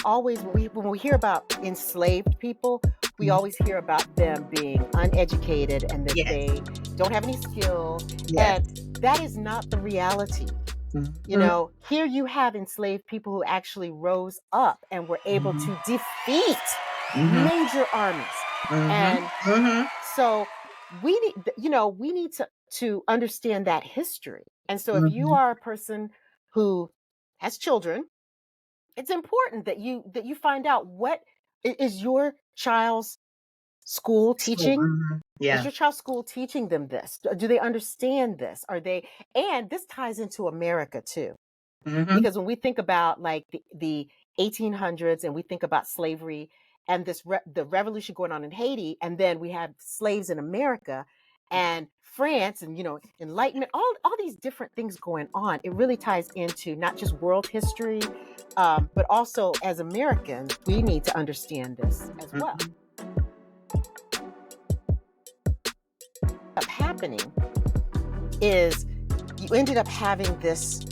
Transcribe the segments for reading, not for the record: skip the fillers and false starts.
always, when we hear about enslaved people, we Mhm. always hear about them being uneducated and that Yes. they don't have any skill. Yes. And that is not the reality. Mhm. Here you have enslaved people who actually rose up and were able Mhm. to defeat Mhm. major armies. Mhm. And Mhm. so we need to understand that history. And so if you Mhm. are a person who has children, it's important that you find out what is your child's school School. teaching. Is Yeah. your child's school teaching them this? Do they understand this? Are they? And this ties into America too, Mhm. because when we think about like the 1800s and we think about slavery and the revolution going on in Haiti, and then we have slaves in America and France, and enlightenment, all these different things going on. It really ties into not just world history, but also as Americans we need to understand this as well. Mhm. What's happening is you ended up having this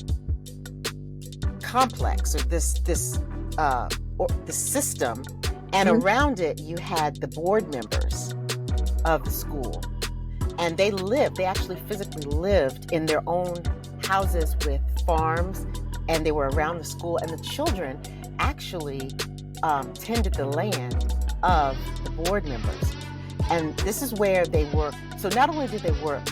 complex, or the system, and Mhm. around it you had the board members of the school, and they actually physically lived in their own houses with farms, and they were around the school, and the children actually tended the land of the board members. And this is where they work. So not only did they work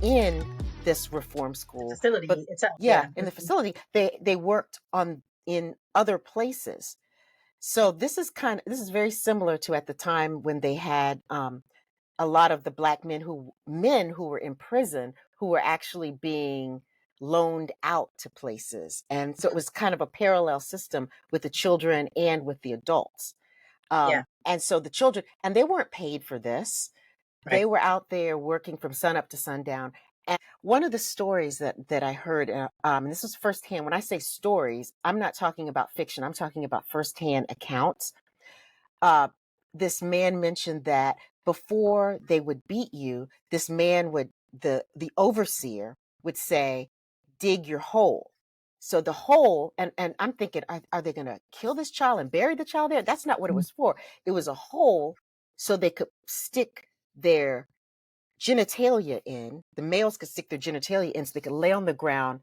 in this reform The school, but facility itself. yeah, Yeah. in the facility, they worked on in other places. So this is very similar to at the time when they had a lot of the black men who were in prison, who were actually being loaned out to places. And so it was kind of a parallel system with the children and with the adults. Yeah. And so the children, and they weren't paid for this. Right. They were out there working from sun up to sundown. And one of the stories that I heard, and this was firsthand. When I say stories, I'm not talking about fiction. I'm talking about firsthand accounts. Uh, this man mentioned that before they would beat you, this man would the overseer would say, "Dig your hole." So the hole, and I'm thinking, are they going to kill this child and bury the child there? That's not what it Mhm. was for. It was a hole so they could stick their genitalia in. The males could stick their genitalia in so they could lay on the ground,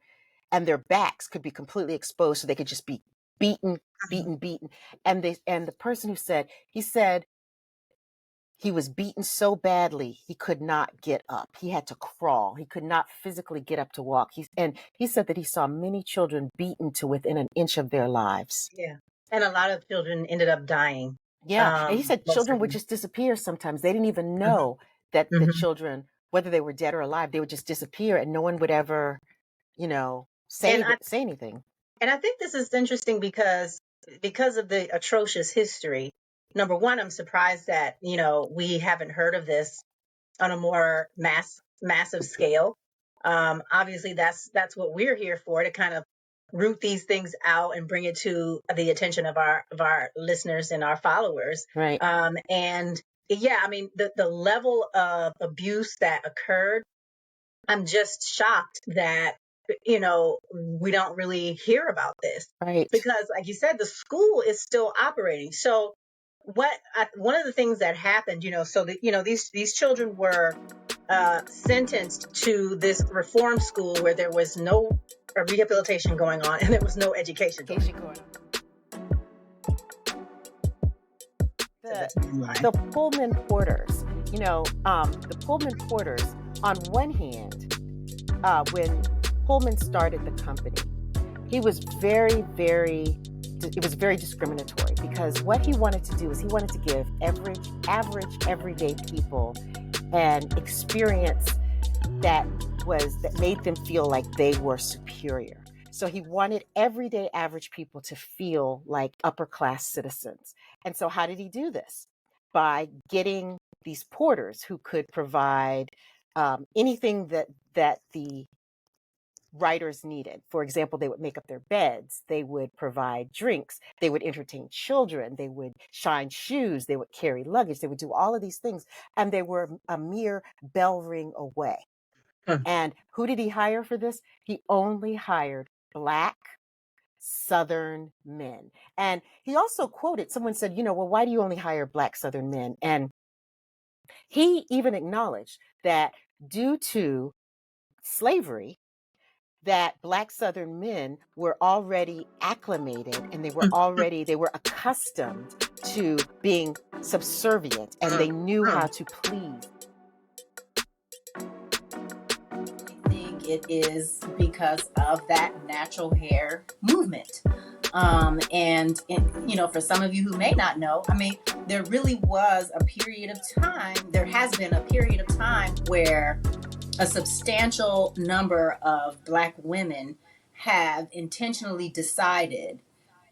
and their backs could be completely exposed so they could just be beaten, beaten, beaten. And the person who said, he said he was beaten so badly he could not get up. He had to crawl. He could not physically get up to walk. He said that he saw many children beaten to within an inch of their lives. Yeah. And a lot of children ended up dying. Yeah. And he said Most children of would them. just disappear sometimes. They didn't even Mhm. know that the Mhm. children, whether they were dead or alive, they would just disappear and no one would ever, And I say anything. and I think this is interesting because of the atrocious history. Number one, I'm surprised that, we haven't heard of this on a more massive scale. Obviously, that's what we're here for, to kind of root these things out and bring it to the attention of our listeners and our followers. Right. And yeah, I mean, the level of abuse that occurred, I'm just shocked that, we don't really hear about this, Right. because, like you said, the school is still operating. So one of the things that happened, so that, these children were sentenced to this reform school where there was no rehabilitation going on, and there was no education going Keisha on. Gordon. To the The timeline. the Pullman porters, the Pullman porters, on one hand, when Pullman started the company, he was it was very discriminatory, because what he wanted to do is he wanted to give average, everyday people an experience that made them feel like they were superior. So he wanted everyday average people to feel like upper class citizens. And so how did he do this? By getting these porters who could provide anything that the writers needed. For example, they would make up their beds, they would provide drinks, they would entertain children, they would shine shoes, they would carry luggage, they would do all of these things, and they were a mere bell ring away. Hmm. And who did he hire for this? He only hired Black, Southern men. And he also quoted, someone said, well, why do you only hire Black Southern men? And he even acknowledged that due to slavery, that Black Southern men were already acclimated and they were accustomed to being subservient, and they knew how to please. I think it is because of that natural hair movement. And for some of you who may not know, there really was a period of time, there has been a period of time where a substantial number of Black women have intentionally decided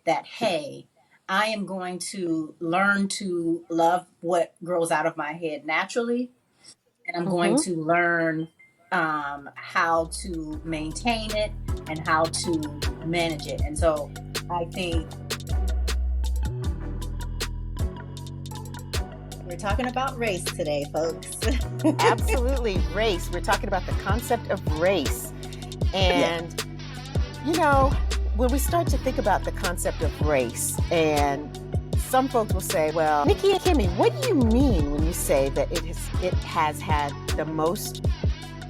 that, hey, I am going to learn to love what grows out of my head naturally, and I'm going to learn how to maintain it and how to manage it. And so I think we're talking about race today, folks. Absolutely, race. We're talking about the concept of race. And, when we start to think about the concept of race, and some folks will say, well, Nicki Kimmie, what do you mean when you say that it has had the most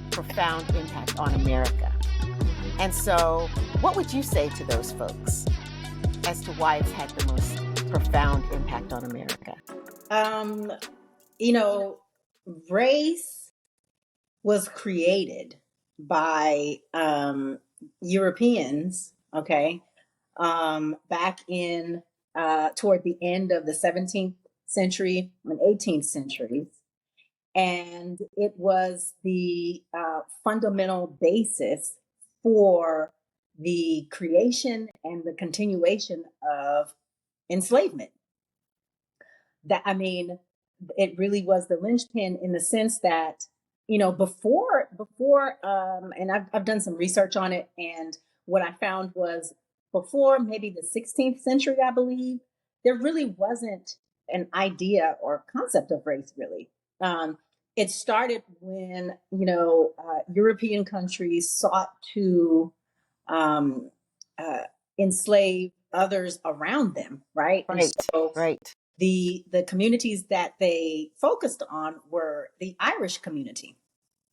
profound impact on America? And so what would you say to those folks as to why it's had the most profound impact on America? Race was created by Europeans, okay, back in toward the end of the 17th century and 18th centuries. And it was the fundamental basis for the creation and the continuation of enslavement. It really was the linchpin in the sense that, before, and I've done some research on it, and what I found was before maybe the 16th century, I believe, there really wasn't an idea or concept of race, really. It started when, European countries sought to enslave others around them, right? Right, and so right. The communities that they focused on were the Irish community.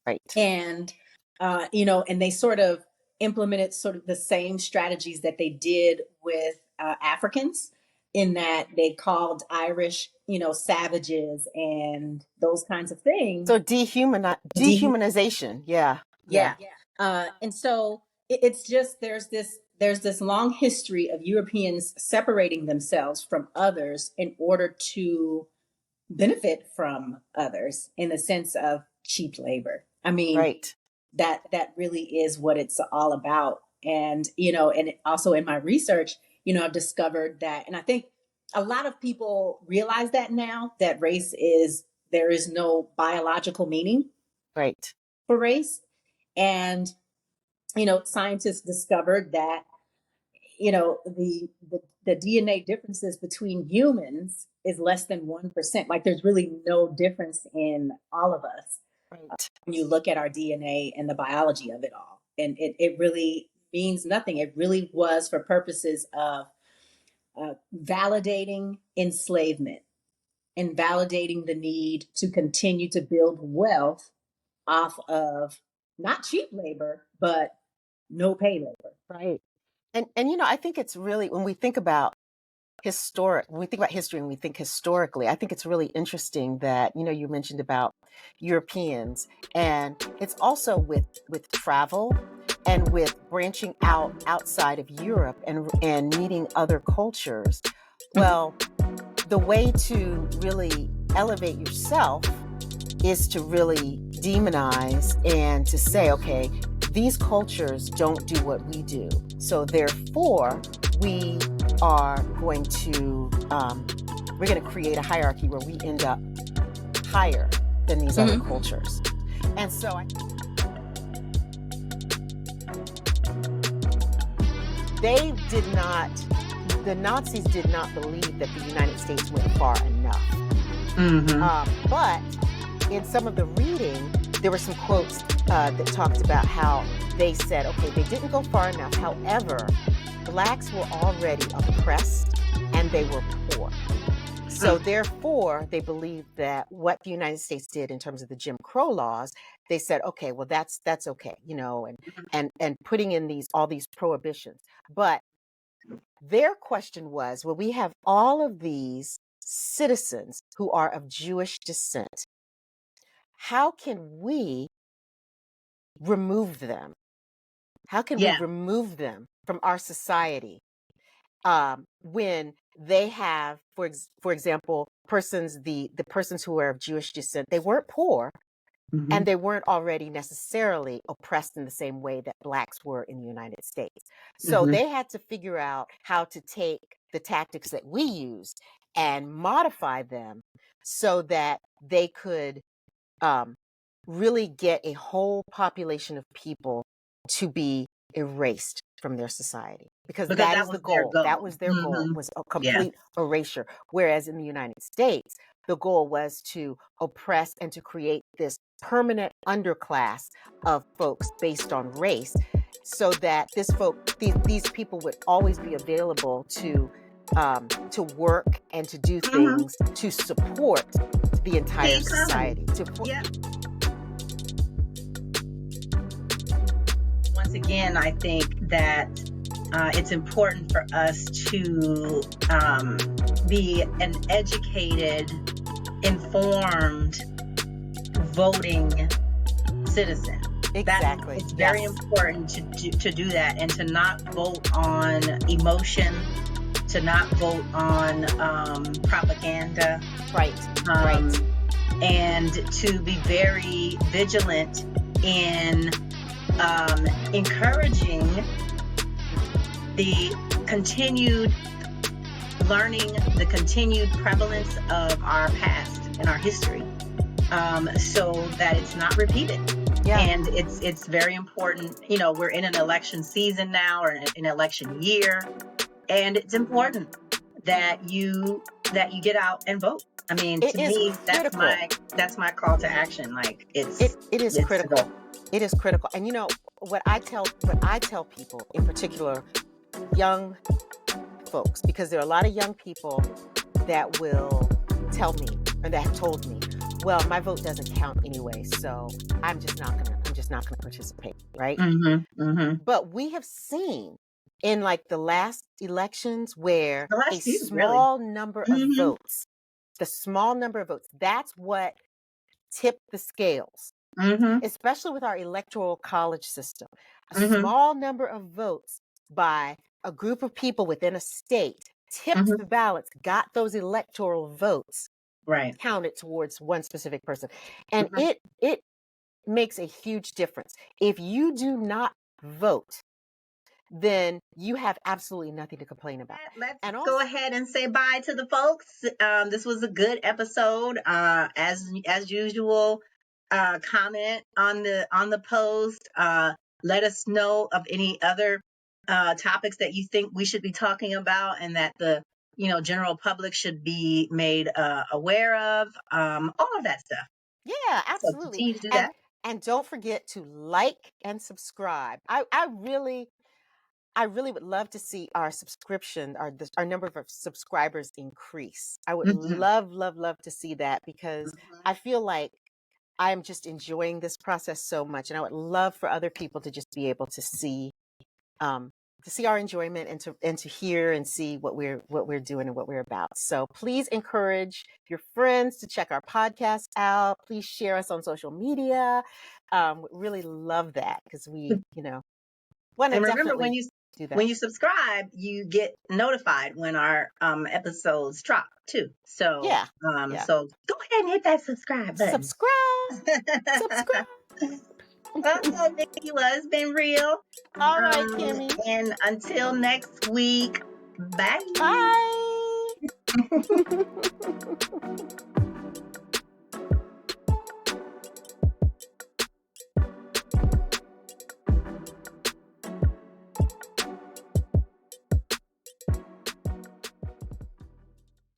Right. And, and they sort of implemented sort of the same strategies that they did with Africans, in that they called Irish, savages and those kinds of things. So dehumanization. Yeah. And so it's just, there's this long history of Europeans separating themselves from others in order to benefit from others in the sense of cheap labor. Right. That really is what it's all about. And, and also in my research, I've discovered that, and I think a lot of people realize that now, that there is no biological meaning right for race. And, scientists discovered that, the DNA differences between humans is less than 1%. Like, there's really no difference in all of us. Right. When you look at our DNA and the biology of it all. And it really means nothing. It really was for purposes of validating enslavement and validating the need to continue to build wealth off of not cheap labor, but no pay labor. Right. And I think it's really, when we think about history and we think historically, I think it's really interesting that, you mentioned about Europeans, and it's also with travel and with branching outside of Europe and meeting other cultures. Well, the way to really elevate yourself is to really demonize and to say, okay, these cultures don't do what we do. So therefore, we are going to, we're going to create a hierarchy where we end up higher than these other cultures. And so the Nazis did not believe that the United States went far enough. But in some of the reading, there were some quotes that talked about how they said, okay, they didn't go far enough. However, blacks were already oppressed and they were poor. So therefore, they believed that what the United States did in terms of the Jim Crow laws, they said, okay, well, that's okay, and putting in all these prohibitions. But their question was, well, we have all of these citizens who are of Jewish descent. How can we remove them? How can we remove them from our society when they have, for example, the persons who are of Jewish descent, they weren't poor and they weren't already necessarily oppressed in the same way that blacks were in the United States. So they had to figure out how to take the tactics that we used and modify them so that they could really get a whole population of people to be erased from their society, because that that is the was their goal. goal. That was their goal, was a complete erasure. Whereas in the United States, the goal was to oppress and to create this permanent underclass of folks based on race, so that these people would always be available to work and to do things to support the entire society. Once again, I think that it's important for us to be an educated, informed, voting citizen. Exactly. It's very important to do that, and to not vote on emotion, to not vote on propaganda. Right. Right. And to be very vigilant in encouraging the continued learning, the continued prevalence of our past and our history, so that it's not repeated. Yeah. And it's very important. We're in an election season now, or an election year, and it's important that you get out and vote. I mean, to me, that's my call to action. Like it is critical. It is critical. And what I tell people, in particular young folks, because there are a lot of young people that will tell me, and that have told me, well, my vote doesn't count anyway, so I'm just not gonna participate, right? But we have seen in the last elections where a small number of votes, that's what tipped the scales. Especially with our electoral college system. A small number of votes by a group of people within a state tipped the balance, got those electoral votes counted towards one specific person. And it makes a huge difference. If you do not vote, then you have absolutely nothing to complain about. Let's go ahead and say bye to the folks. This was a good episode. As usual, comment on the post. Let us know of any other topics that you think we should be talking about, and that the general public should be made aware of. All of that stuff. Yeah, absolutely. So continue to do that. And don't forget to like and subscribe. I really would love to see our subscription, our number of subscribers increase. I would love to see that, because I feel like I am just enjoying this process so much, and I would love for other people to just be able to see our enjoyment, and to hear and see what we're doing and what we're about. So please encourage your friends to check our podcast out. Please share us on social media. Really love that, because we, want to. And remember, when you subscribe, you get notified when our episodes drop too. So so go ahead and hit that subscribe button. Subscribe. Okay, Nicki, well, it's been real. All right, Kimmie. And until next week, bye. Bye.